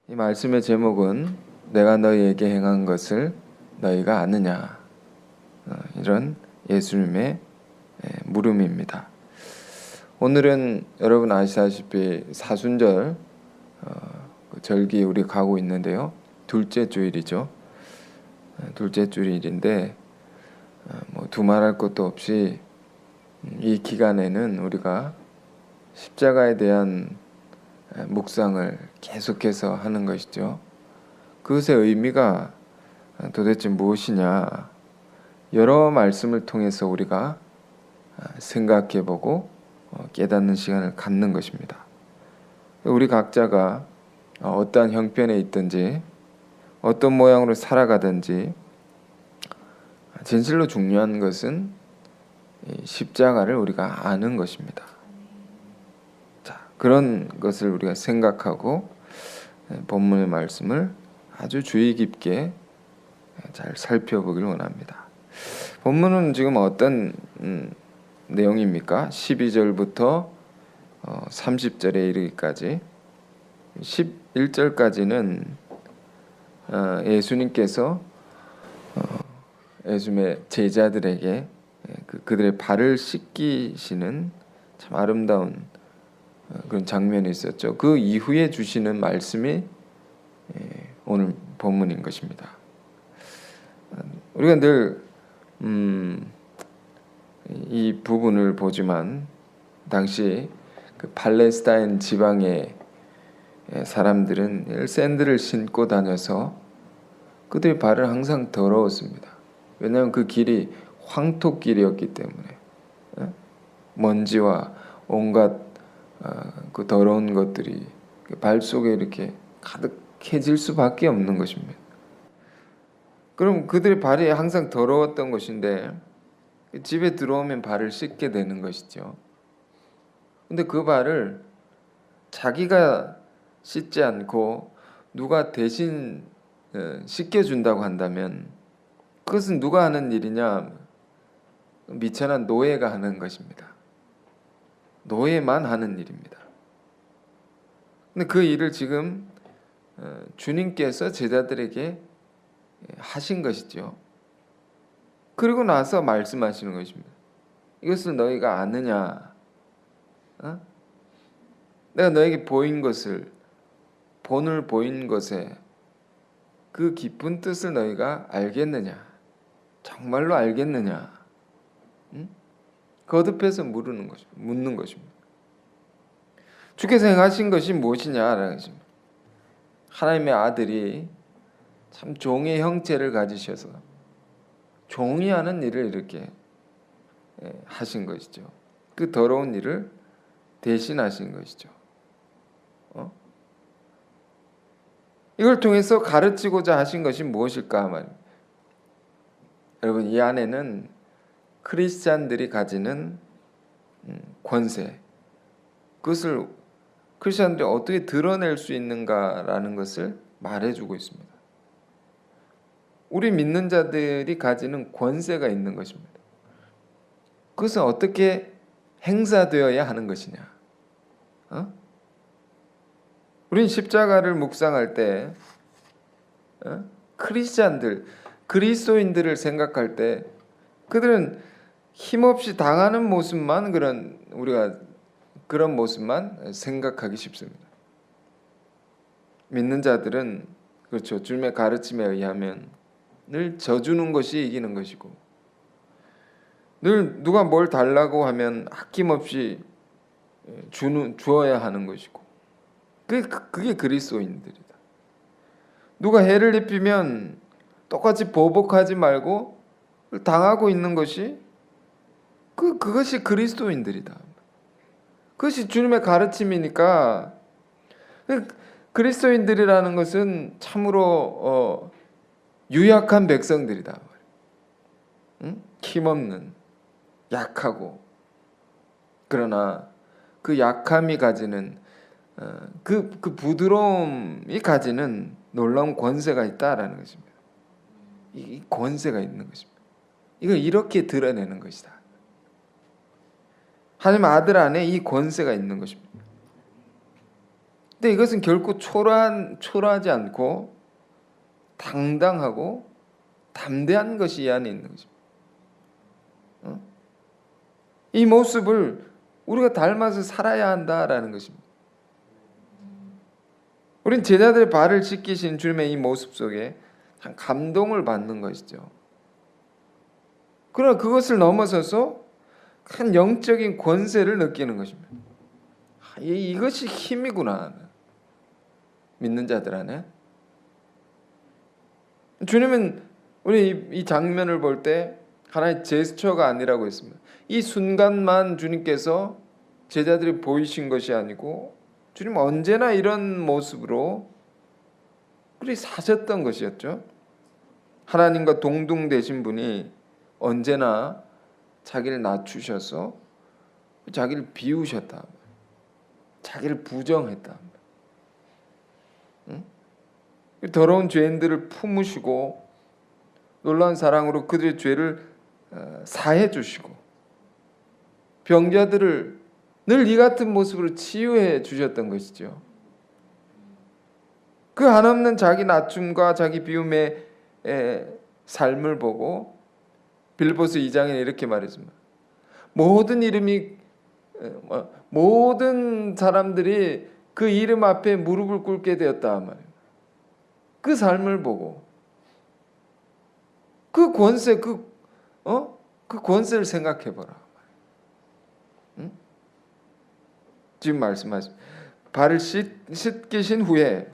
이 말씀의 제목은 내가 너희에게 행한 것을 너희가 아느냐, 이런 예수님의 물음입니다. 오늘은 여러분 아시다시피 사순절 절기 우리 가고 있는데요. 둘째 주일이죠. 둘째 주일인데 두말할 것도 없이 이 기간에는 우리가 십자가에 대한 묵상을 계속해서 하는 것이죠. 그것의 의미가 도대체 무엇이냐, 여러 말씀을 통해서 우리가 생각해보고 깨닫는 시간을 갖는 것입니다. 우리 각자가 어떠한 형편에 있든지 어떤 모양으로 살아가든지 진실로 중요한 것은 십자가를 우리가 아는 것입니다. 그런 것을 우리가 생각하고 본문의 말씀을 아주 주의 깊게 잘 살펴보기를 원합니다. 본문은 지금 어떤 내용입니까? 12절부터 30절에 이르기까지 11절까지는 예수님께서 예수님의 제자들에게 그들의 발을 씻기시는 참 아름다운 그런 장면이 있었죠. 그 이후에 주시는 말씀이 오늘 본문인 것입니다. 우리가 늘 이 부분을 보지만 당시 그 팔레스타인 지방의 사람들은 샌들을 신고 다녀서 그들의 발은 항상 더러웠습니다. 왜냐하면 그 길이 황토길이었기 때문에 먼지와 온갖 그 더러운 것들이 발 속에 이렇게 가득해질 수밖에 없는 것입니다. 그럼 그들의 발이 항상 더러웠던 것인데 집에 들어오면 발을 씻게 되는 것이죠. 근데 그 발을 자기가 씻지 않고 누가 대신 씻겨준다고 한다면 그것은 누가 하는 일이냐? 미천한 노예가 하는 것입니다. 노예만 하는 일입니다. 근데 그 일을 지금 주님께서 제자들에게 하신 것이죠. 그리고 나서 말씀하시는 것입니다. 이것을 너희가 아느냐? 내가 너에게 보인 것을, 본을 보인 것에 그 깊은 뜻을 너희가 알겠느냐? 정말로 알겠느냐? 거듭해서 묻는 것입니다. 주께서 행하신 것이 무엇이냐라는 것입니다. 하나님의 아들이 참 종의 형체를 가지셔서 종이 하는 일을 이렇게 하신 것이죠. 그 더러운 일을 대신하신 것이죠. 이걸 통해서 가르치고자 하신 것이 무엇일까 말입니다. 여러분, 이 안에는 크리스찬들이 가지는 권세, 그것을 크리스찬들이 어떻게 드러낼 수 있는가라는 것을 말해주고 있습니다. 우리 믿는 자들이 가지는 권세가 있는 것입니다. 그것은 어떻게 행사되어야 하는 것이냐? 우린 십자가를 묵상할 때 크리스찬들, 그리스도인들을 생각할 때 그들은 힘없이 당하는 모습만 우리가 그런 모습만 생각하기 쉽습니다. 믿는 자들은 그렇죠. 주님의 가르침에 의하면 늘 져주는 것이 이기는 것이고, 늘 누가 뭘 달라고 하면 아낌없이 주어야 하는 것이고, 그게 그리스도인들이다. 누가 해를 입히면 똑같이 보복하지 말고 당하고 있는 것이 그것이 그리스도인들이다. 그것이 주님의 가르침이니까 그리스도인들이라는 것은 참으로 유약한 백성들이다. 힘없는, 약하고, 그러나 그 약함이 가지는 그 부드러움이 가지는 놀라운 권세가 있다라는 것입니다. 이 권세가 있는 것입니다. 이걸 이렇게 드러내는 것이다. 하나님 아들 안에 이 권세가 있는 것입니다. 근데 이것은 결코 초라하지 않고 당당하고 담대한 것이 이 안에 있는 것입니다. 이 모습을 우리가 닮아서 살아야 한다라는 것입니다. 우린 제자들의 발을 씻기신 주님의 이 모습 속에 참 감동을 받는 것이죠. 그러나 그것을 넘어서서 큰 영적인 권세를 느끼는 것입니다. 이것이 힘이구나. 믿는 자들 안에. 주님은 우리 이 장면을 볼 때 하나의 제스처가 아니라고 했습니다. 이 순간만 주님께서 제자들이 보이신 것이 아니고 주님 언제나 이런 모습으로 우리 사셨던 것이었죠. 하나님과 동등되신 분이 언제나 자기를 낮추셔서 자기를 비우셨다. 자기를 부정했다. 더러운 죄인들을 품으시고 놀라운 사랑으로 그들의 죄를 사해 주시고 병자들을 늘 이 같은 모습으로 치유해 주셨던 것이죠. 그 한없는 자기 낮춤과 자기 비움의 삶을 보고 빌립보서 2장에 이렇게 말했습니다. 모든 사람들이 그 이름 앞에 무릎을 꿇게 되었다 말이에요. 그 삶을 보고 그 권세 그 권세를 생각해 보라. 응? 지금 말씀하신 발을 씻기신 후에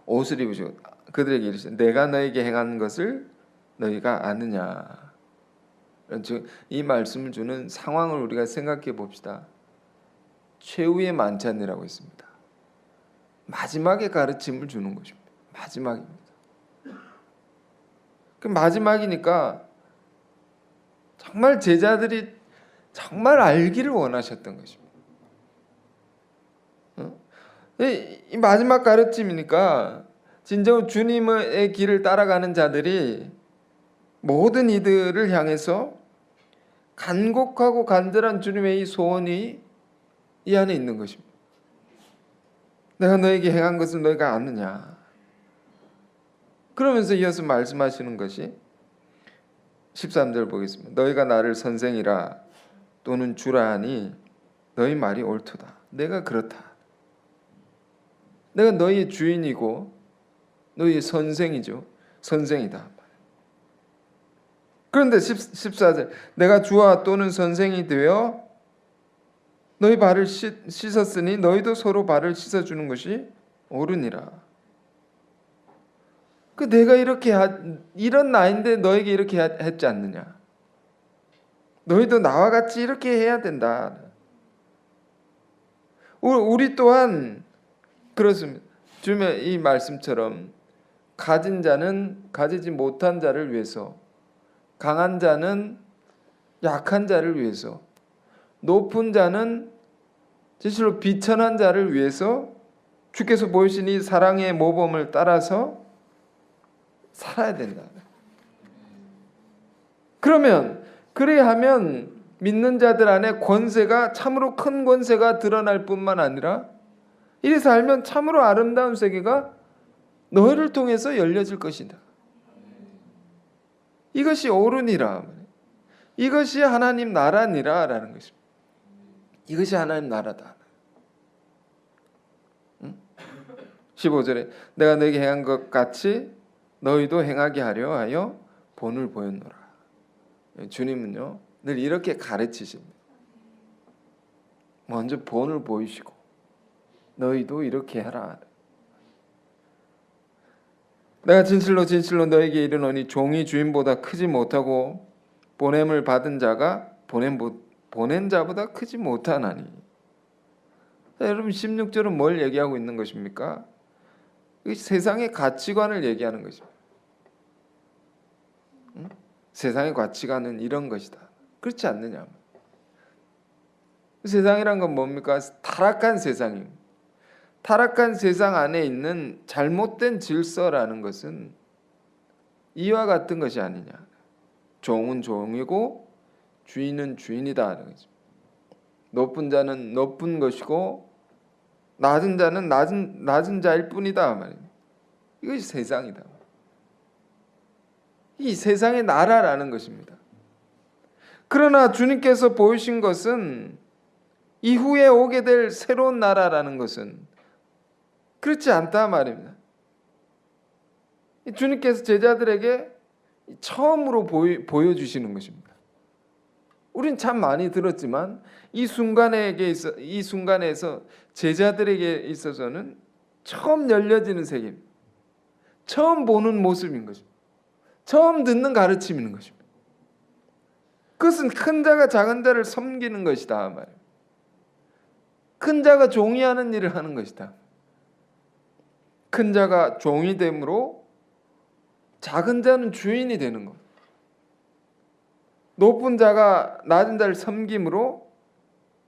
옷을 입으시고 그들에게 이르시되 내가 너에게 행한 것을 너희가 아느냐. 이 말씀을 주는 상황을 우리가 생각해 봅시다. 최후의 만찬이라고 했습니다. 마지막에 가르침을 주는 것입니다. 마지막입니다. 그 마지막이니까 정말 제자들이 정말 알기를 원하셨던 것입니다. 이 마지막 가르침이니까 진정 주님의 길을 따라가는 자들이 모든 이들을 향해서 간곡하고 간절한 주님의 이 소원이 이 안에 있는 것입니다. 내가 너에게 행한 것을 너희가 아느냐. 그러면서 이어서 말씀하시는 것이 13절 보겠습니다. 너희가 나를 선생이라 또는 주라 하니 너희 말이 옳도다. 내가 그렇다. 내가 너희의 주인이고 너희의 선생이죠. 선생이다. 그런데 14절 내가 주와 또는 선생이 되어 너희 발을 씻었으니 너희도 서로 발을 씻어주는 것이 옳으니라. 그 내가 이런 나인데 너에게 이렇게 했지 않느냐. 너희도 나와 같이 이렇게 해야 된다. 우리 또한 그렇습니다. 주님의 이 말씀처럼 가진 자는 가지지 못한 자를 위해서, 강한 자는 약한 자를 위해서, 높은 자는 진실로 비천한 자를 위해서 주께서 보이신 이 사랑의 모범을 따라서 살아야 된다. 그러면 그래야 하면 믿는 자들 안에 권세가 참으로 큰 권세가 드러날 뿐만 아니라 이래서 알면 참으로 아름다운 세계가 너희를 통해서 열려질 것이다. 이것이 옳으니라. 이것이 하나님 나라니라 라는 것입니다. 이것이 하나님 나라다. 15절에 내가 너에게 행한 것 같이 너희도 행하게 하려 하여 본을 보였노라. 주님은요 늘 이렇게 가르치십니다. 먼저 본을 보이시고 너희도 이렇게 해라. 내가 진실로 진실로 너에게 이르노니 종이 주인보다 크지 못하고 보냄을 받은 자가 보낸 자보다 크지 못하나니. 자, 여러분 16절은 뭘 얘기하고 있는 것입니까? 세상의 가치관을 얘기하는 것입니다. 세상의 가치관은 이런 것이다. 그렇지 않느냐. 세상이란 건 뭡니까? 타락한 세상입니다. 타락한 세상 안에 있는 잘못된 질서라는 것은 이와 같은 것이 아니냐. 종은 종이고 주인은 주인이다 하는 거죠. 높은 자는 높은 것이고 낮은 자는 낮은 자일 뿐이다 말입니다. 이것이 세상이다. 이 세상의 나라라는 것입니다. 그러나 주님께서 보이신 것은 이후에 오게 될 새로운 나라라는 것은 그렇지 않다 말입니다. 주님께서 제자들에게 처음으로 보여주시는 것입니다. 우린 참 많이 들었지만 이 순간에서 제자들에게 있어서는 처음 열려지는 세계입니다. 처음 보는 모습인 것입니다. 처음 듣는 가르침인 것입니다. 그것은 큰 자가 작은 자를 섬기는 것이다 말이에요. 큰 자가 종이 하는 일을 하는 것이다. 큰 자가 종이 됨으로 작은 자는 주인이 되는 것. 높은 자가 낮은 자를 섬김으로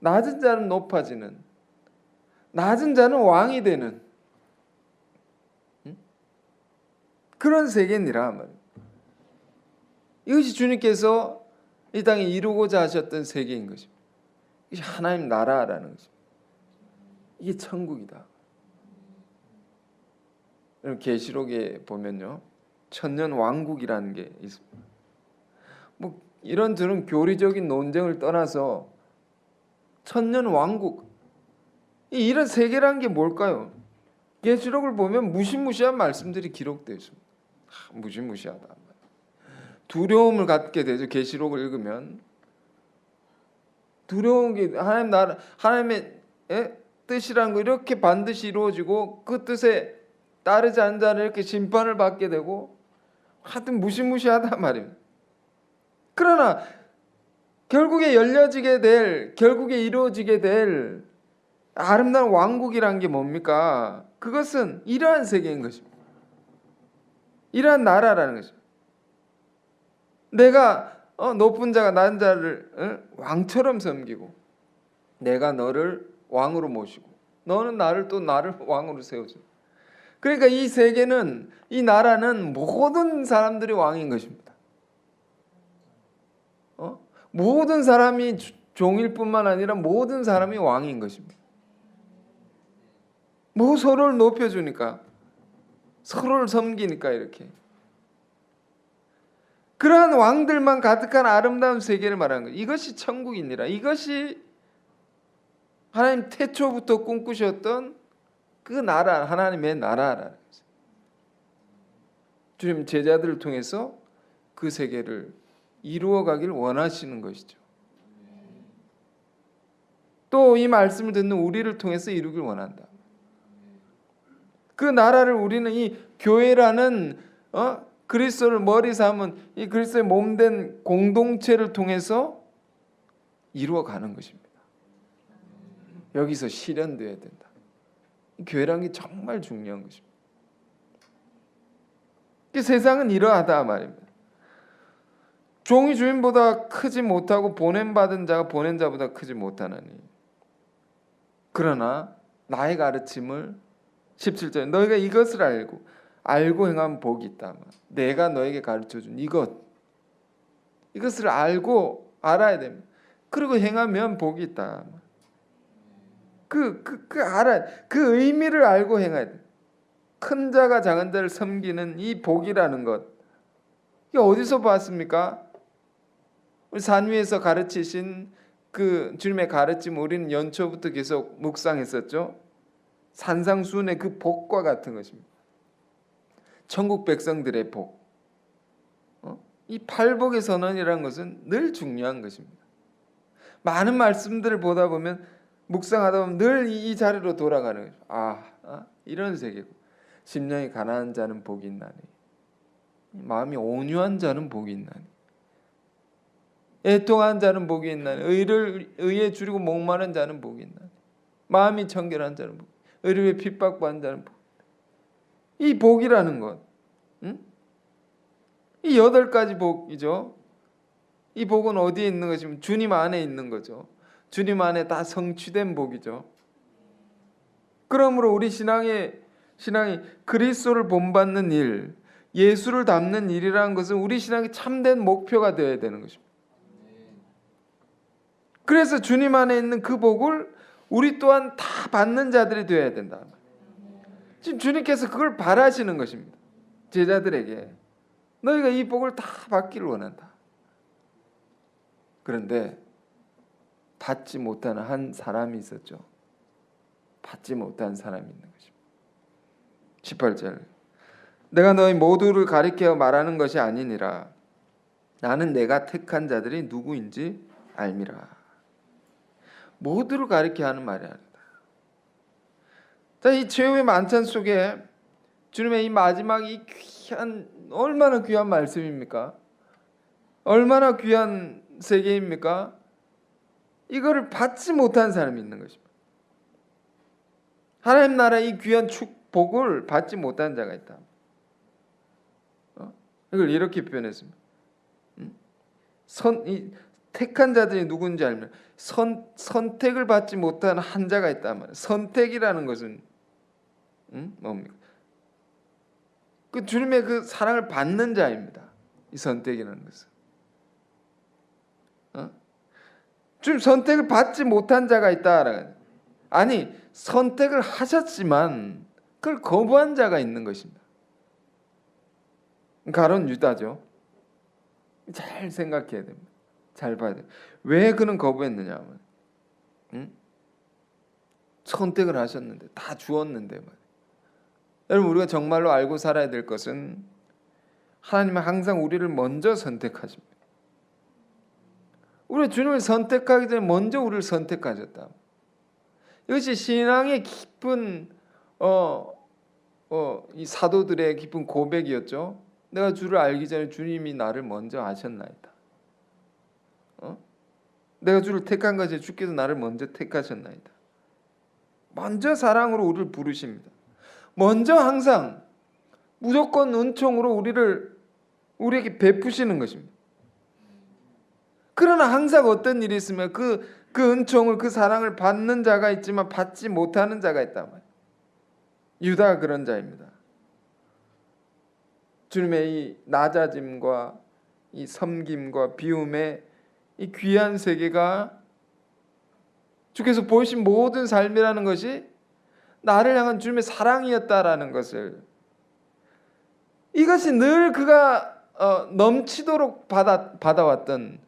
낮은 자는 높아지는, 낮은 자는 왕이 되는 그런 세계니라 말이에요. 이것이 주님께서 이 땅에 이루고자 하셨던 세계인 것입니다. 이게 하나님 나라라는 것입니다. 이게 천국이다. 계시록에 보면요, 천년 왕국이라는 게 있습니다. 뭐 이런 저런 교리적인 논쟁을 떠나서 천년 왕국, 이런 세계라는 게 뭘까요? 계시록을 보면 무시무시한 말씀들이 기록되어 있습니다. 무시무시하다. 두려움을 갖게 되죠. 계시록을 읽으면 두려운 게 하나님 나라, 하나님의 뜻이라는 거 이렇게 반드시 이루어지고 그 뜻에 따르지 않는 자는 이렇게 심판을 받게 되고 하여튼 무시무시하단 말입니다. 그러나 결국에 열려지게 될, 결국에 이루어지게 될 아름다운 왕국이란 게 뭡니까? 그것은 이러한 세계인 것입니다. 이러한 나라라는 것입니다. 내가 높은 자가 낮은 자를 왕처럼 섬기고 내가 너를 왕으로 모시고 너는 나를 왕으로 세우죠. 그러니까 이 세계는, 이 나라는 모든 사람들이 왕인 것입니다. 모든 사람이 종일 뿐만 아니라 모든 사람이 왕인 것입니다. 뭐 서로를 높여주니까, 서로를 섬기니까 이렇게. 그러한 왕들만 가득한 아름다운 세계를 말하는 거예요. 이것이 천국이니라. 이것이 하나님 태초부터 꿈꾸셨던 그 나라, 하나님의 나라라는 거죠. 주님 제자들을 통해서 그 세계를 이루어가길 원하시는 것이죠. 또 이 말씀을 듣는 우리를 통해서 이루길 원한다. 그 나라를 우리는 이 교회라는 그리스도를 머리 삼은 이 그리스도의 몸된 공동체를 통해서 이루어가는 것입니다. 여기서 실현되어야 된다. 교회라는 게 정말 중요한 것입니다. 세상은 이러하다 말입니다. 종이 주인보다 크지 못하고 보냄받은 자가 보낸 자보다 크지 못하나니. 그러나 나의 가르침을 17절에 너희가 이것을 알고 행하면 복이 있다. 내가 너에게 가르쳐준 이것을 알아야 됩니다. 그리고 행하면 복이 있다. 그 의미를 알고 행해야 돼. 큰 자가 작은 자를 섬기는 이 복이라는 것, 이게 어디서 봤습니까? 우리 산 위에서 가르치신 그 주님의 가르침 우리는 연초부터 계속 묵상했었죠. 산상수훈의 그 복과 같은 것입니다. 천국 백성들의 복. 이 팔복의 선언이라는 것은 늘 중요한 것입니다. 많은 말씀들을 보다 보면, 묵상하다 보면 늘 이 자리로 돌아가는 거죠. 이런 세계고. 심령이 가난한 자는 복이 있나니, 마음이 온유한 자는 복이 있나니, 애통한 자는 복이 있나니, 의에 줄이고 목마른 자는 복이 있나니, 마음이 청결한 자는 복이, 의를 위해 핍박받는 자는 복. 이 복이라는 것, 이 8가지 복이죠. 이 복은 어디에 있는 것이면 주님 안에 있는 거죠. 주님 안에 다 성취된 복이죠. 그러므로 우리 신앙이 그리스도를 본받는 일, 예수를 닮는 일이라는 것은 우리 신앙의 참된 목표가 되어야 되는 것입니다. 그래서 주님 안에 있는 그 복을 우리 또한 다 받는 자들이 되어야 된다. 지금 주님께서 그걸 바라시는 것입니다. 제자들에게 너희가 이 복을 다 받기를 원한다. 그런데 받지 못하는 한 사람이 있었죠. 받지 못한 사람이 있는 것입니다. 18절 내가 너희 모두를 가리켜 말하는 것이 아니니라. 나는 내가 택한 자들이 누구인지 알미라. 모두를 가리켜 하는 말이 아니다. 자, 이 최후의 만찬 속에 주님의 이 마지막 이 귀한, 얼마나 귀한 말씀입니까? 얼마나 귀한 세계입니까? 이거를 받지 못한 사람이 있는 것입니다. 하나님 나라의 이 귀한 축복을 받지 못한 자가 있다. 이걸 이렇게 표현했습니다. 택한 자들이 누군지 알면 선택을 받지 못한 한 자가 있단 말이에요. 선택이라는 것은 뭡니까? 그 주님의 그 사랑을 받는 자입니다. 이 선택이라는 것은. 주님 선택을 받지 못한 자가 있다. 아니 선택을 하셨지만 그걸 거부한 자가 있는 것입니다. 가론 유다죠. 잘 생각해야 됩니다. 잘 봐야 돼요. 왜 그는 거부했느냐 하면 선택을 하셨는데 다 주었는데 말이에요. 여러분 우리가 정말로 알고 살아야 될 것은 하나님은 항상 우리를 먼저 선택하십니다. 우리 주님을 선택하기 전에 먼저 우리를 선택하셨다. 이것이 신앙의 깊은 이 사도들의 깊은 고백이었죠. 내가 주를 알기 전에 주님이 나를 먼저 아셨나이다. 내가 주를 택한 것이 주께서 나를 먼저 택하셨나이다. 먼저 사랑으로 우리를 부르십니다. 먼저 항상 무조건 은총으로 우리에게 베푸시는 것입니다. 그러나 항상 어떤 일이 있으면 그 은총을 그 사랑을 받는 자가 있지만 받지 못하는 자가 있단 말이에요. 유다가 그런 자입니다. 주님의 이 낮아짐과 이 섬김과 비움의 이 귀한 세계가 주께서 보이신 모든 삶이라는 것이 나를 향한 주님의 사랑이었다라는 것을, 이것이 늘 그가 넘치도록 받아왔던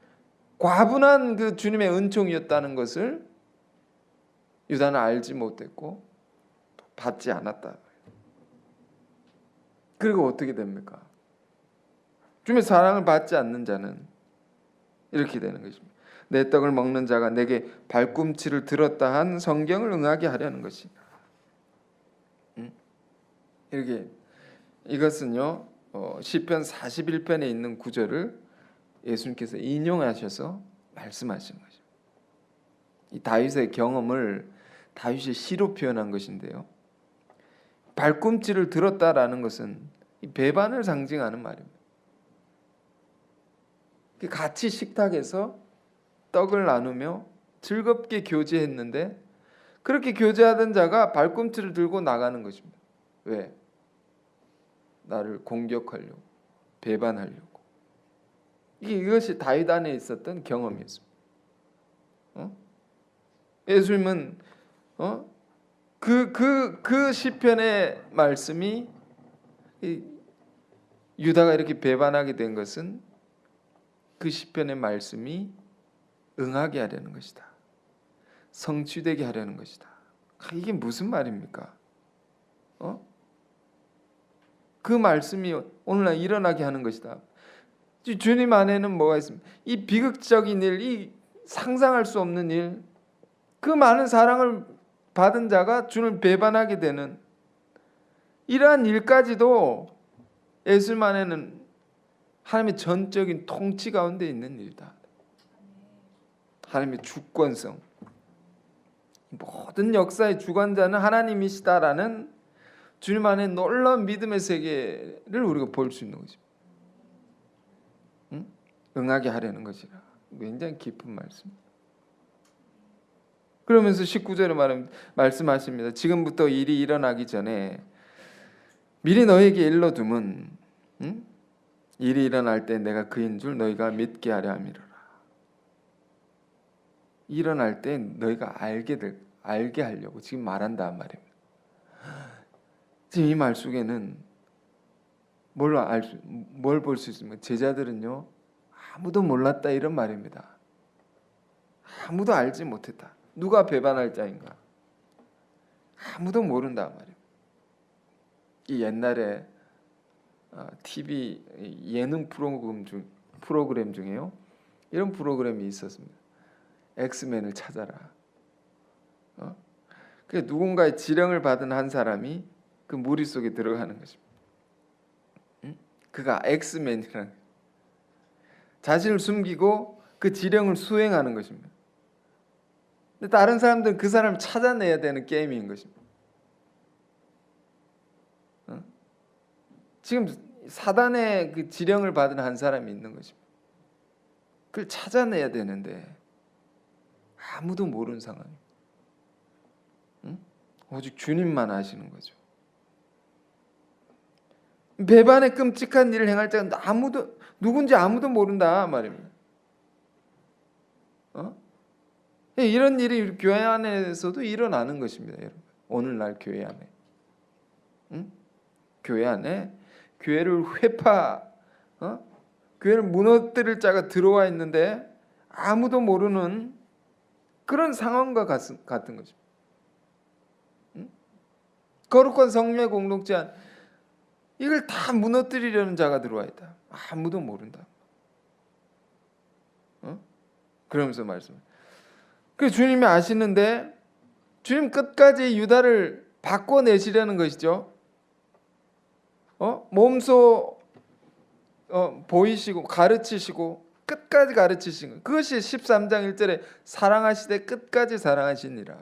과분한 그 주님의 은총이었다는 것을 유다는 알지 못했고 받지 않았다. 그리고 어떻게 됩니까? 주님의 사랑을 받지 않는 자는 이렇게 되는 것입니다. 내 떡을 먹는 자가 내게 발꿈치를 들었다 한 성경을 응하게 하려는 것이. 이렇게 이것은요 시편 41편에 있는 구절을 예수님께서 인용하셔서 말씀하신 것입니다. 이 다윗의 경험을 다윗이 시로 표현한 것인데요. 발꿈치를 들었다라는 것은 이 배반을 상징하는 말입니다. 같이 식탁에서 떡을 나누며 즐겁게 교제했는데 그렇게 교제하던 자가 발꿈치를 들고 나가는 것입니다. 왜? 나를 공격하려고, 배반하려고. 이것이 다윗 안에 있었던 경험이었습니다. 예수님은 그 시편의 말씀이 유다가 이렇게 배반하게 된 것은 그 시편의 말씀이 응하게 하려는 것이다. 성취되게 하려는 것이다. 이게 무슨 말입니까? 그 말씀이 오늘날 일어나게 하는 것이다. 주님 안에는 뭐가 있습니까? 이 비극적인 일, 이 상상할 수 없는 일, 그 많은 사랑을 받은 자가 주를 배반하게 되는 이러한 일까지도 예수님 안에는 하나님의 전적인 통치 가운데 있는 일이다. 하나님의 주권성, 모든 역사의 주관자는 하나님이시다라는 주님 안에 놀라운 믿음의 세계를 우리가 볼 수 있는 거죠. 응하게 하려는 것이라. 굉장히 깊은 말씀. 그러면서 19절에 말씀하십니다. 지금부터 일이 일어나기 전에 미리 너에게 일러두면 일이 일어날 때 내가 그인 줄 너희가 믿게 하려 함이로라. 일어날 때 너희가 알게 하려고 지금 말한단 말입니다. 지금 이 말 속에는 뭘 볼 수 있습니까? 제자들은요, 아무도 몰랐다 이런 말입니다. 아무도 알지 못했다. 누가 배반할 자인가? 아무도 모른다 말이에요. 이 옛날에 TV 예능 프로그램 중에요, 이런 프로그램이 있었습니다. 엑스맨을 찾아라. 그 누군가의 지령을 받은 한 사람이 그 무리 속에 들어가는 것입니다. 그가 엑스맨이라는, 자신을 숨기고 그 지령을 수행하는 것입니다. 근데 다른 사람들은 그 사람을 찾아내야 되는 게임인 것입니다. 지금 사단의 그 지령을 받은 한 사람이 있는 것입니다. 그걸 찾아내야 되는데 아무도 모르는 상황입니다. 오직 주님만 아시는 거죠. 배반의 끔찍한 일을 행할 자는 누군지 아무도 모른다 말입니다. 이런 일이 교회 안에서도 일어나는 것입니다, 여러분. 오늘날 교회 안에, 교회 안에 교회를 교회를 무너뜨릴 자가 들어와 있는데 아무도 모르는 그런 상황과 같은 것입니다. 거룩한 성령의 공동체 안, 이걸 다 무너뜨리려는 자가 들어와 있다. 아무도 모른다. 그러면서 말씀. 그 주님이 아시는데 주님 끝까지 유다를 바꿔내시려는 것이죠. 몸소 보이시고 가르치시고 끝까지 가르치신 것. 그것이 13장 1절에 사랑하시되 끝까지 사랑하시니라.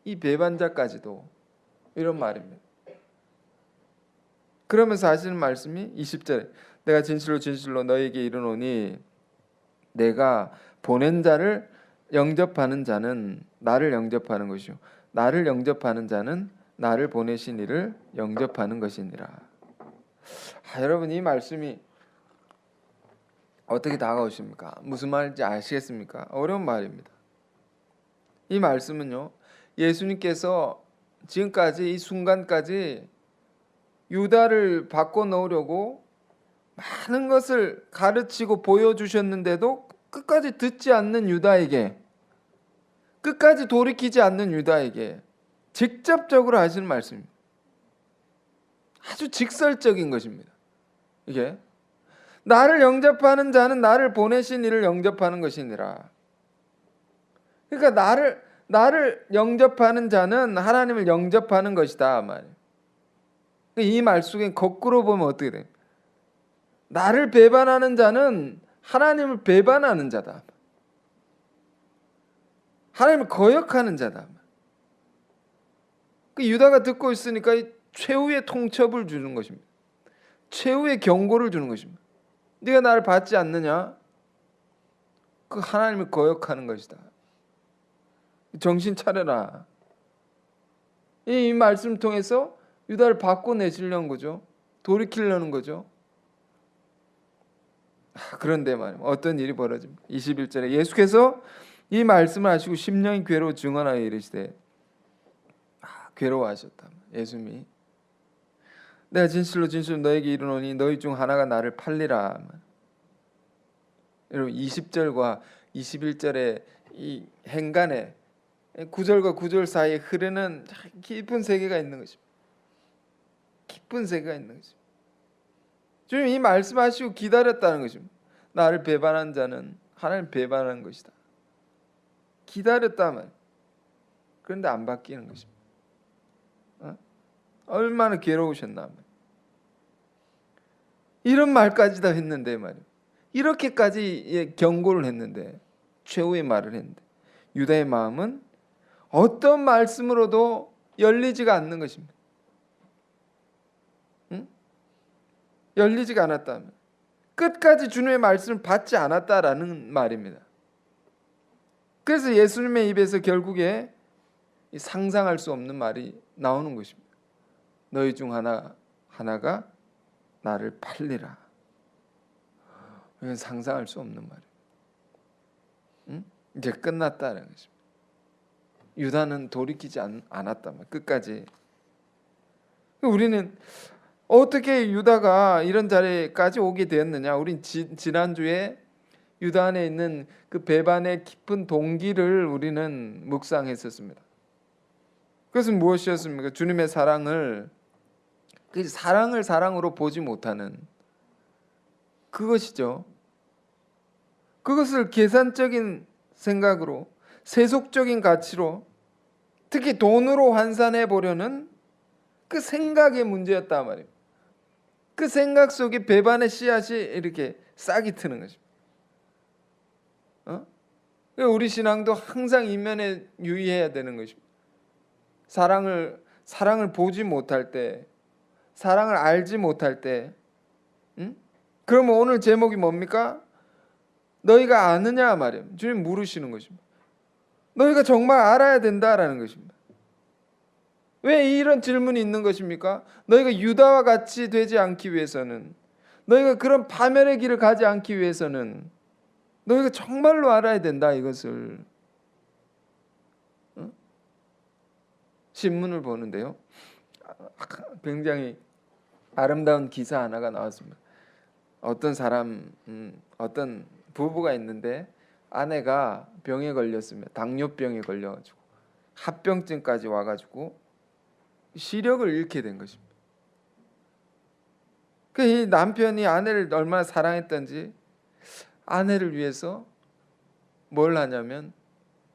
이 배반자까지도 이런 말입니다. 그러면서 하시는 말씀이 20절에 내가 진실로 너희에게 이르노니 내가 보낸 자를 영접하는 자는 나를 영접하는 것이요 나를 영접하는 자는 나를 보내신 이를 영접하는 것이니라. 여러분, 이 말씀이 어떻게 다가오십니까? 무슨 말인지 아시겠습니까? 어려운 말입니다. 이 말씀은요, 예수님께서 지금까지 이 순간까지 유다를 바꿔놓으려고 많은 것을 가르치고 보여주셨는데도 끝까지 듣지 않는 유다에게, 끝까지 돌이키지 않는 유다에게 직접적으로 하시는 말씀입니다. 아주 직설적인 것입니다. 이게 나를 영접하는 자는 나를 보내신 이를 영접하는 것이니라. 그러니까 나를 영접하는 자는 하나님을 영접하는 것이다 말이에요. 이 말 속에 거꾸로 보면 어떻게 돼요? 나를 배반하는 자는 하나님을 배반하는 자다. 하나님을 거역하는 자다. 그 유다가 듣고 있으니까 최후의 통첩을 주는 것입니다. 최후의 경고를 주는 것입니다. 네가 나를 받지 않느냐? 그 하나님을 거역하는 것이다. 정신 차려라. 이 말씀 통해서 유다를 바꿔내시려는 거죠. 돌이키려는 거죠. 그런데 말이야, 어떤 일이 벌어집니까? 21절에 예수께서 이 말씀을 하시고 심령이 괴로워 증언하여 이르시되, 괴로워하셨다. 예수님이 내가 진실로 너에게 이르노니 너희 중 하나가 나를 팔리라. 여러분, 20절과 21절의 이 행간에 9절과 9절 사이에 흐르는 깊은 세계가 있는 것입니다. 깊은 세계가 있는 것입니다. 주님 이 말씀하시고 기다렸다는 것입니다. 나를 배반한 자는 하나님 배반한 것이다. 기다렸다면, 그런데 안 바뀌는 것입니다. 얼마나 괴로우셨나 말이에요. 이런 말까지 다 했는데 말이에요. 이렇게까지 경고를 했는데, 최후의 말을 했는데 유다의 마음은 어떤 말씀으로도 열리지가 않는 것입니다. 열리지가 않았다면, 끝까지 주님의 말씀을 받지 않았다라는 말입니다. 그래서 예수님의 입에서 결국에 상상할 수 없는 말이 나오는 것입니다. 너희 중 하나가 나를 팔리라. 이건 상상할 수 없는 말이에요. 이제 끝났다는 것입니다. 유다는 돌이키지 않았단 말이에요. 끝까지. 우리는 어떻게 유다가 이런 자리까지 오게 되었느냐? 우린 지난주에 유다 안에 있는 그 배반의 깊은 동기를 우리는 묵상했었습니다. 그것은 무엇이었습니까? 주님의 사랑을 사랑으로 보지 못하는 그것이죠. 그것을 계산적인 생각으로, 세속적인 가치로, 특히 돈으로 환산해 보려는 그 생각의 문제였단 말이에요. 그 생각 속에 배반의 씨앗이 이렇게 싹이 트는 것입니다. 우리 신앙도 항상 이면에 유의해야 되는 것입니다. 사랑을 보지 못할 때, 사랑을 알지 못할 때, 그러면 오늘 제목이 뭡니까? 너희가 아느냐 말이에요. 주님 물으시는 것입니다. 너희가 정말 알아야 된다라는 것입니다. 왜 이런 질문이 있는 것입니까? 너희가 유다와 같이 되지 않기 위해서는, 너희가 그런 파멸의 길을 가지 않기 위해서는 너희가 정말로 알아야 된다, 이것을. 신문을 보는데요, 굉장히 아름다운 기사 하나가 나왔습니다. 어떤 부부가 있는데 아내가 병에 걸렸습니다. 당뇨병에 걸려가지고 합병증까지 와가지고 시력을 잃게 된 것입니다. 이 남편이 아내를 얼마나 사랑했던지 아내를 위해서 뭘 하냐면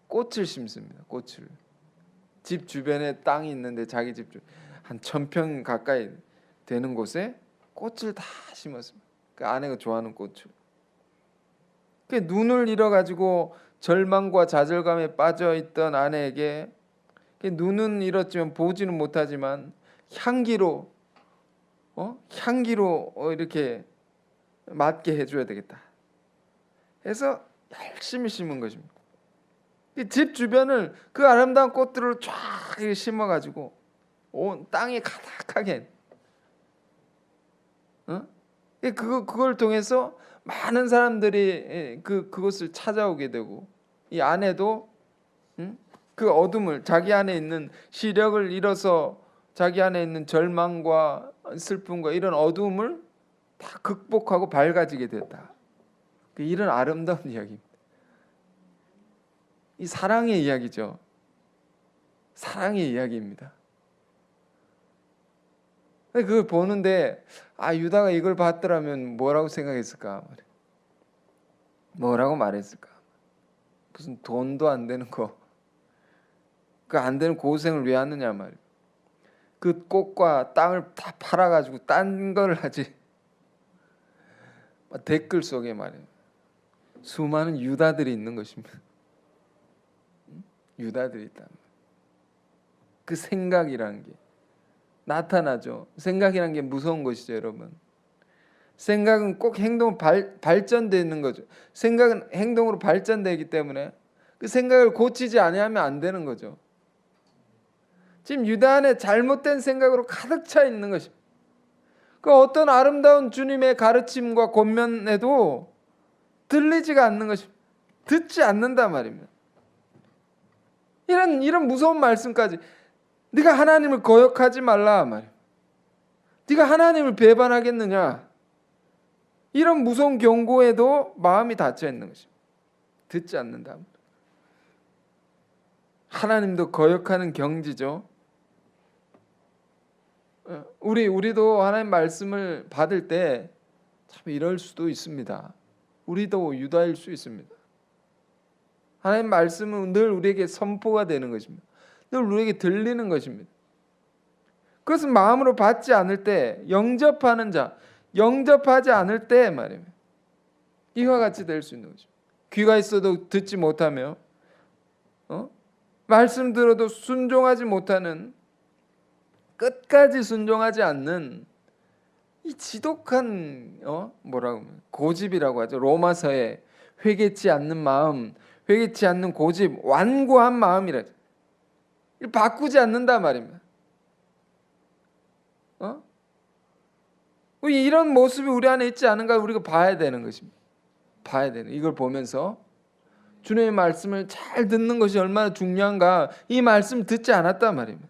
꽃을 심습니다. 꽃을. 집 주변에 땅이 있는데 자기 집 한 1000평 가까이 되는 곳에 꽃을 다 심었습니다. 그 아내가 좋아하는 꽃을. 그 눈을 잃어가지고 절망과 좌절감에 빠져있던 아내에게 눈은 잃었지만 보지는 못하지만 향기로 이렇게 맞게 해줘야 되겠다 해서 열심히 심은 것입니다. 집 주변을 그 아름다운 꽃들을 쫙 심어가지고 온 땅에 가득하게, 그걸 통해서 많은 사람들이 그곳을 찾아오게 되고, 이 아내도 그 어둠을, 자기 안에 있는 시력을 잃어서 자기 안에 있는 절망과 슬픔과 이런 어둠을 다 극복하고 밝아지게 됐다. 이런 아름다운 이야기입니다. 이 사랑의 이야기죠. 사랑의 이야기입니다. 그걸 보는데 유다가 이걸 봤더라면 뭐라고 생각했을까? 뭐라고 말했을까? 무슨 돈도 안 되는 거, 그 안 되는 고생을 왜 하느냐 말이에요. 그 꽃과 땅을 다 팔아가지고 딴 걸 하지. 댓글 속에 말이에요, 수많은 유다들이 있는 것입니다. 유다들이 있다. 그 생각이라는 게 나타나죠. 생각이라는 게 무서운 것이죠, 여러분. 생각은 꼭 행동으로 발전되는 거죠. 생각은 행동으로 발전되기 때문에 그 생각을 고치지 않으면 안 되는 거죠. 지금 유다 안에 잘못된 생각으로 가득 차 있는 것입니다. 그 어떤 아름다운 주님의 가르침과 권면에도 들리지가 않는 것입니다. 듣지 않는단 말입니다. 이런 무서운 말씀까지, 네가 하나님을 거역하지 말라 말이에요. 네가 하나님을 배반하겠느냐, 이런 무서운 경고에도 마음이 닫혀 있는 것입니다. 듣지 않는다. 하나님도 거역하는 경지죠. 우리도 하나님 말씀을 받을 때 참 이럴 수도 있습니다. 우리도 유다일 수 있습니다. 하나님 말씀은 늘 우리에게 선포가 되는 것입니다. 늘 우리에게 들리는 것입니다. 그것은 마음으로 받지 않을 때, 영접하지 않을 때 말이에요, 이와 같이 될 수 있는 거죠. 귀가 있어도 듣지 못하며, 말씀 들어도 순종하지 못하는, 끝까지 순종하지 않는 이 지독한 고집이라고 하죠. 로마서에 회개치 않는 마음, 회개치 않는 고집, 완고한 마음이라죠. 바꾸지 않는다 말입니다. 이런 모습이 우리 안에 있지 않은가 우리가 봐야 되는 것입니다. 봐야 되는, 이걸 보면서 주님의 말씀을 잘 듣는 것이 얼마나 중요한가, 이 말씀 듣지 않았단 말입니다.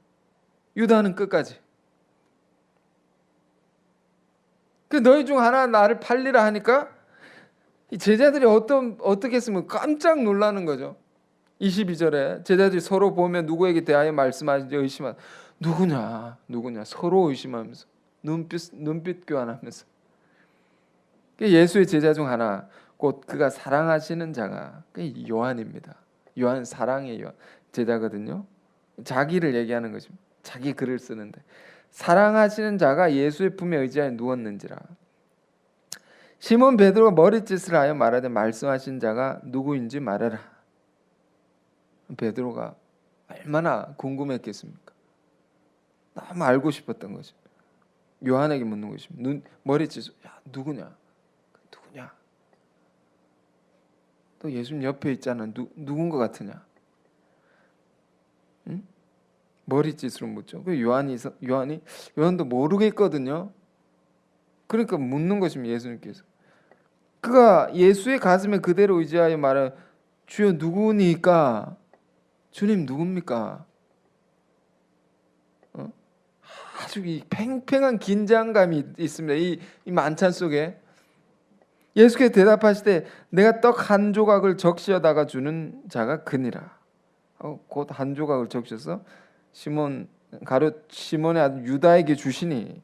유다는 끝까지. 그 너희 중 하나 나를 팔리라 하니까 이 제자들이 어떻게 했으면 깜짝 놀라는 거죠. 22절에 제자들이 서로 보며 누구에게 대하여 말씀하는지 의심하다. 누구냐 서로 의심하면서 눈빛 교환하면서. 예수의 제자 중 하나, 곧 그가 사랑하시는 자가 요한입니다. 요한 사랑의 요한 제자거든요. 자기를 얘기하는 것입니다. 자기 글을 쓰는데 사랑하시는 자가 예수의 품에 의지하여 누웠는지라. 시몬 베드로가 머리짓을 하여 말하되 말씀하신 자가 누구인지 말하라. 베드로가 얼마나 궁금했겠습니까? 너무 알고 싶었던 거죠. 요한에게 묻는 것입니다. 머리짓을, 야 누구냐? 또 예수님 옆에 있잖아. 누군 것 같으냐? 응? 머리짓으로 묻죠. 그 요한도 모르겠거든요. 그러니까 묻는 것입니다. 예수님께서. 그가 예수의 가슴에 그대로 의지하여 말해, 주여 누구니까? 주님 누굽니까? 아주 이 팽팽한 긴장감이 있습니다. 이 만찬 속에 예수께서 대답하시되 내가 떡 한 조각을 적시어다가 주는 자가 그니라. 곧 한 조각을 적셔서 시몬의 아들 유다에게 주시니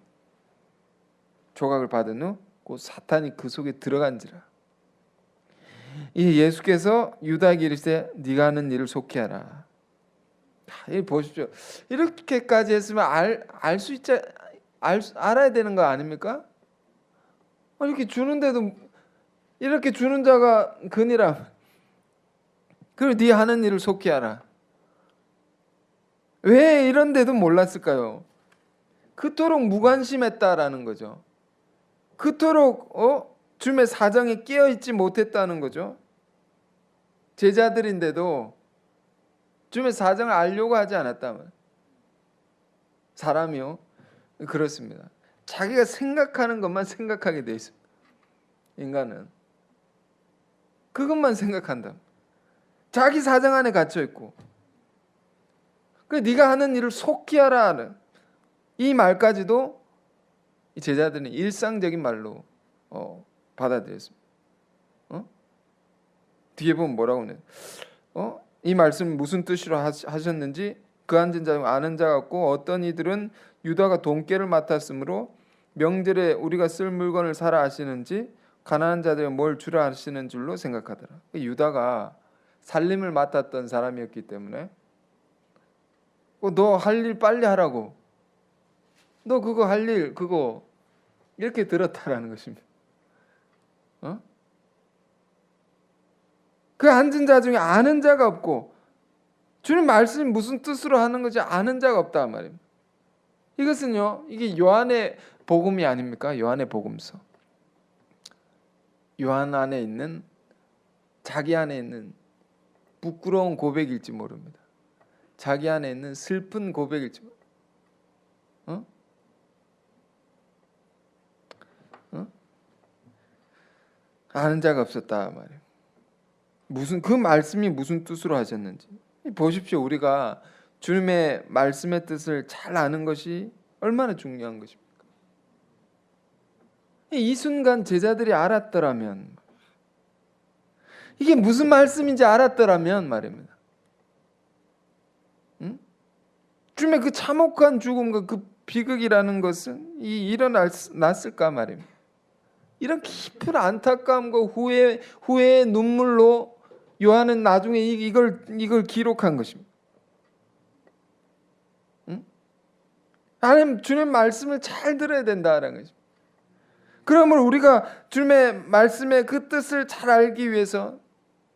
조각을 받은 후 곧 사탄이 그 속에 들어간지라. 이 예수께서 유다에게 이르시되 네가 하는 일을 속히 하라. 이 보십시오. 이렇게까지 했으면 알아야 되는 거 아닙니까? 이렇게 주는데도 이렇게 주는 자가 그니라. 그리고 네 하는 일을 속히 하라. 왜 이런데도 몰랐을까요? 그토록 무관심했다라는 거죠. 그토록 주님의 사정에 깨어있지 못했다는 거죠. 제자들인데도 주님의 사정을 알려고 하지 않았다면, 사람이요 그렇습니다. 자기가 생각하는 것만 생각하게 돼 있습니다. 인간은 그것만 생각한다. 자기 사정 안에 갇혀 있고. 그 네가 하는 일을 속히 하라 하는 이 말까지도 이 제자들은 일상적인 말로 받아들였습니다. 뒤에 보면 뭐라고 하냐? 이 말씀 무슨 뜻으로 하셨는지 그 앉은 자 중 아는 자가 없고 어떤 이들은 유다가 돈깨를 맡았으므로 명절에 우리가 쓸 물건을 사라 하시는지 가난한 자들에 뭘 주라 하시는 줄로 생각하더라. 유다가 살림을 맡았던 사람이었기 때문에 너 할 일 빨리 하라고, 너 그거 할 일 그거 이렇게 들었다라는 것입니다. 그 앉은 자 중에 아는 자가 없고, 주님 말씀이 무슨 뜻으로 하는 것이 아는 자가 없다 말입니다. 이것은요, 이게 요한의 복음이 아닙니까? 요한의 복음서. 요한 안에 있는, 자기 안에 있는 부끄러운 고백일지 모릅니다. 자기 안에 있는 슬픈 고백일지 모릅니다. 아는 자가 없었다 말이에요. 그 말씀이 무슨 뜻으로 하셨는지 보십시오. 우리가 주님의 말씀의 뜻을 잘 아는 것이 얼마나 중요한 것입니까? 이 순간 제자들이 알았더라면, 이게 무슨 말씀인지 알았더라면 말입니다. 주님의 그 참혹한 죽음과 그 비극이라는 것은 일어났을까 말입니다. 이런 깊은 안타까움과 후회의 눈물로 요한은 나중에 이걸 기록한 것입니다. 하나님 주님의 말씀을 잘 들어야 된다는 것입니다. 그러므로 우리가 주님의 말씀의 그 뜻을 잘 알기 위해서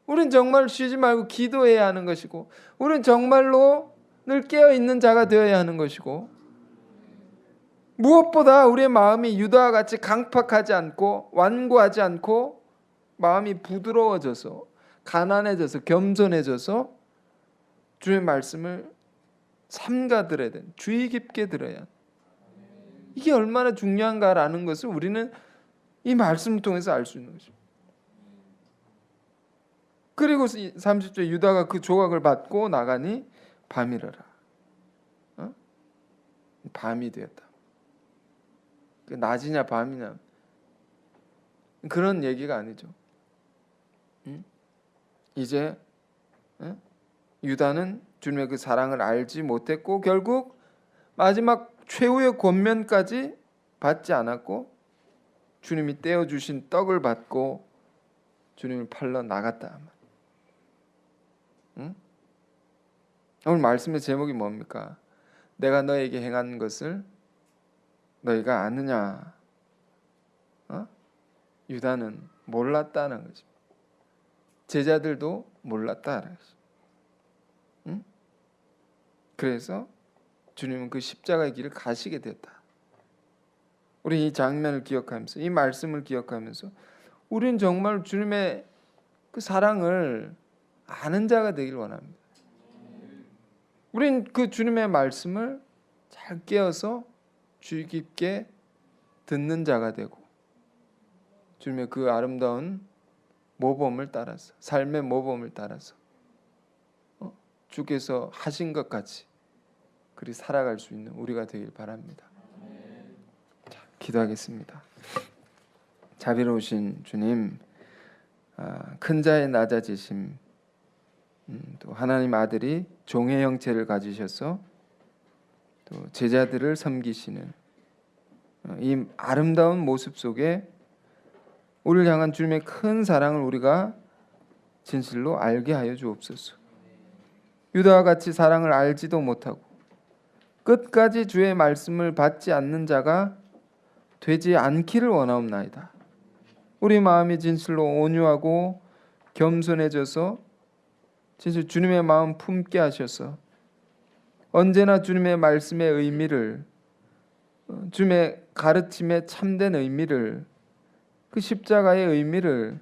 우리는 정말 쉬지 말고 기도해야 하는 것이고, 우리는 정말로 늘 깨어있는 자가 되어야 하는 것이고, 무엇보다 우리의 마음이 유다와 같이 강팍하지 않고 완고하지 않고 마음이 부드러워져서 가난해져서 겸손해져서 주의 말씀을 삼가들어야 되는, 주의 깊게 들어야, 이게 얼마나 중요한가라는 것을 우리는 이 말씀을 통해서 알 수 있는 것입니다. 그리고 30절 유다가 그 조각을 받고 나가니 밤이러라. 밤이 되었다. 낮이냐 밤이냐 그런 얘기가 아니죠. 이제 유다는 주님의 그 사랑을 알지 못했고 결국 마지막 최후의 권면까지 받지 않았고 주님이 떼어주신 떡을 받고 주님을 팔러 나갔다. 오늘 말씀의 제목이 뭡니까? 내가 너에게 행한 것을 너희가 아느냐? 유다는 몰랐다는 거죠. 제자들도 몰랐다는 거죠. 그래서 주님은 그 십자가의 길을 가시게 됐다. 우리 이 장면을 기억하면서 이 말씀을 기억하면서 우리는 정말 주님의 그 사랑을 아는 자가 되길 원합니다. 우린 그 주님의 말씀을 잘 깨어서 주의 깊게 듣는 자가 되고 주님의 그 아름다운 모범을 따라서 삶의 모범을 따라서 주께서 하신 것 같이 그리 살아갈 수 있는 우리가 되길 바랍니다. 자, 기도하겠습니다. 자비로우신 주님, 큰 자의 낮아지심, 또 하나님 아들이 종의 형체를 가지셔서 또 제자들을 섬기시는 이 아름다운 모습 속에 우리를 향한 주님의 큰 사랑을 우리가 진실로 알게 하여 주옵소서. 유다와 같이 사랑을 알지도 못하고 끝까지 주의 말씀을 받지 않는 자가 되지 않기를 원하옵나이다. 우리 마음이 진실로 온유하고 겸손해져서 진실 주님의 마음 품게 하셔서 언제나 주님의 말씀의 의미를, 주님의 가르침의 참된 의미를, 그 십자가의 의미를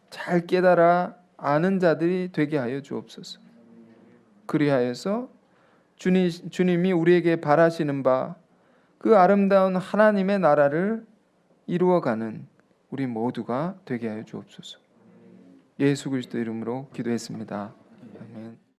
잘 깨달아 아는 자들이 되게 하여 주옵소서. 그리하여서 주님이 우리에게 바라시는 바 그 아름다운 하나님의 나라를 이루어가는 우리 모두가 되게 하여 주옵소서. 예수 그리스도 이름으로 기도했습니다. 아멘.